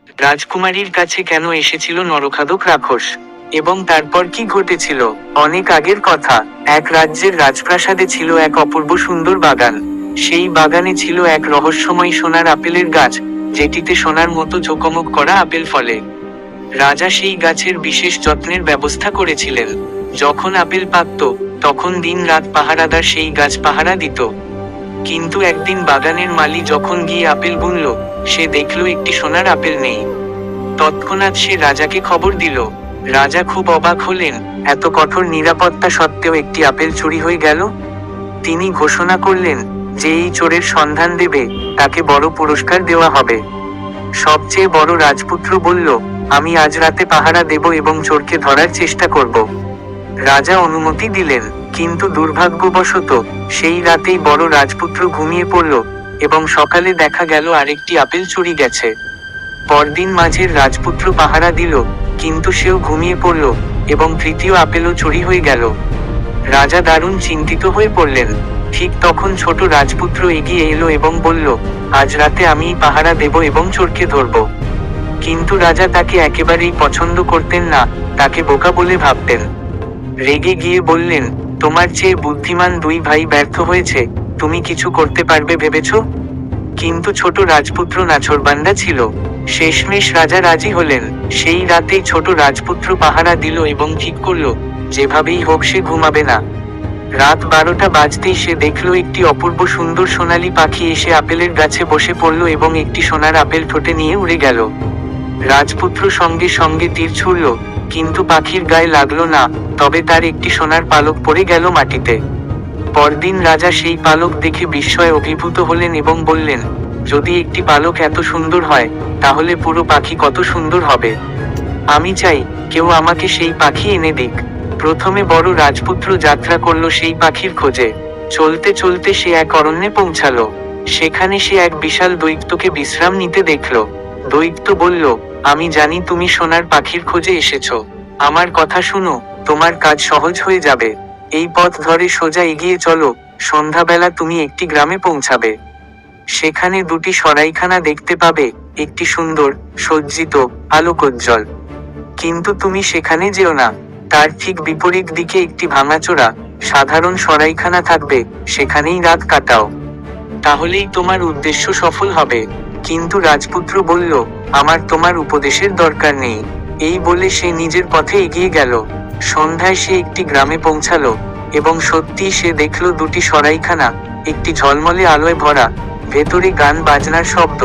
রাজকুমারীর কাছে কেন এসেছিল নরখাদক রাক্ষস, এবং তারপর কি ঘটেছিল? অনেক আগের কথা। এক রাজ্যের রাজপ্রাসাদে ছিল এক অপূর্ব সুন্দর বাগান। সেই বাগানে ছিল এক রহস্যময় সোনার আপেলের গাছ, যেটিতে সোনার মতো ঝকমক করা আপেল ফলে। রাজা সেই গাছের বিশেষ যত্নের ব্যবস্থা করেছিলেন। যখন আপেল পাকত, তখন দিন রাত পাহারাদার সেই গাছ পাহারা দিত। কিন্তু একদিন বাগানের মালি যখন গিয়ে আপেল গুনল, সে দেখল একটি সোনার আপেল নেই। তৎক্ষণাৎ সে রাজাকে খবর দিল। রাজা খুব অবাক হলেন, এত কঠোর নিরাপত্তা সত্ত্বেও একটি আপেল চুরি হয়ে গেল। তিনি ঘোষণা করলেন যে এই চোরের সন্ধান দেবে, তাকে বড় পুরস্কার দেওয়া হবে। সবচেয়ে বড় রাজপুত্র বলল, আমি আজ রাতে পাহারা দেব এবং চোরকে ধরার চেষ্টা করব। রাজা অনুমতি দিলেন, কিন্তু দুর্ভাগ্যবশত সেই রাতেই বড় রাজপুত্র ঘুমিয়ে পড়ল, এবং সকালে দেখা গেল আরেকটি আপেল চুরি গেছে। পরদিন মাঝের রাজপুত্র পাহারা দিল, কিন্তু সেও ঘুমিয়ে পড়ল, এবং তৃতীয় আপেলও চুরি হয়ে গেল। রাজা দারুণ চিন্তিত হয়ে পড়লেন। ঠিক তখন ছোট রাজপুত্র এগিয়ে এলো এবং বলল, আজ রাতে আমিই পাহারা দেব এবং চোরকে ধরব। কিন্তু রাজা তাকে একেবারেই পছন্দ করতেন না, তাকে বোকা বলে ভাবতেন। রেগে গিয়ে বললেন, তোমার চেয়ে বুদ্ধিমান দুই ভাই ব্যর্থ হয়েছে, তুমি কিছু করতে পারবে ভেবেছ? কিন্তু ছোট রাজপুত্র নাছোড়বান্দা ছিল। শেষমেশ রাজা রাজি হলেন। সেই রাতেই ছোট রাজপুত্র পাহারা দিল এবং ঠিক করল, যেভাবেই হোক সে ঘুমাবে না। রাত 12টা বাজতেই সে দেখল একটি অপূর্ব সুন্দর সোনালী পাখি এসে আপেলের গাছে বসে পড়ল এবং একটি সোনার আপেল ঠোঁটে নিয়ে উড়ে গেল। রাজপুত্র সঙ্গে সঙ্গে তীর ছুড়ল, কিন্তু পাখির গায়ে লাগলো না, তবে তার একটি সোনার পালক পড়ে গেল মাটিতে। পরদিন রাজা সেই পালক দেখে বিস্ময়ে অভিভূত হলেন এবং বললেন, যদি একটি পালক এত সুন্দর হয়, তাহলে পুরো পাখি কত সুন্দর হবে। আমি চাই কেউ আমাকে সেই পাখি এনে দিক। প্রথমে বড় রাজপুত্র যাত্রা করলো সেই পাখির খোঁজে। চলতে চলতে সে এক অরণ্যে পৌঁছালো। সেখানে সে এক বিশাল দৈত্যকে বিশ্রাম নিতে দেখল। দৈত্য বলল, আমি জানি তুমি সোনার পাখির খোঁজে এসেছো। আমার কথা শুনো, তোমার কাজ সহজ হয়ে যাবে। এই পথ ধরে সোজা এগিয়ে চলো, সন্ধ্যাবেলা তুমি একটি গ্রামে পৌঁছাবে। সেখানে দুটি সরাইখানা দেখতে পাবে, একটি সুন্দর, সজ্জিত, আলোকোজ্জ্বল। কিন্তু তুমি সেখানে যেও না। তার ঠিক বিপরীত দিকে একটি ভাঙাচোরা, সাধারণ সরাইখানা থাকবে, সেখানেই রাত কাটাও। তাহলেই তোমার উদ্দেশ্য সফল হবে। কিন্তু রাজপুত্র বলল, আমার তোমার উপদেশের দরকার নেই। এই বলে সে নিজের পথে এগিয়ে গেল। সন্ধ্যায় সে একটি গ্রামে পৌঁছালো, এবং সত্যিই সে দেখল দুটি সরাইখানা, একটি ঝলমলে আলোয় ভরা, ভেতরে গান বাজনার শব্দ।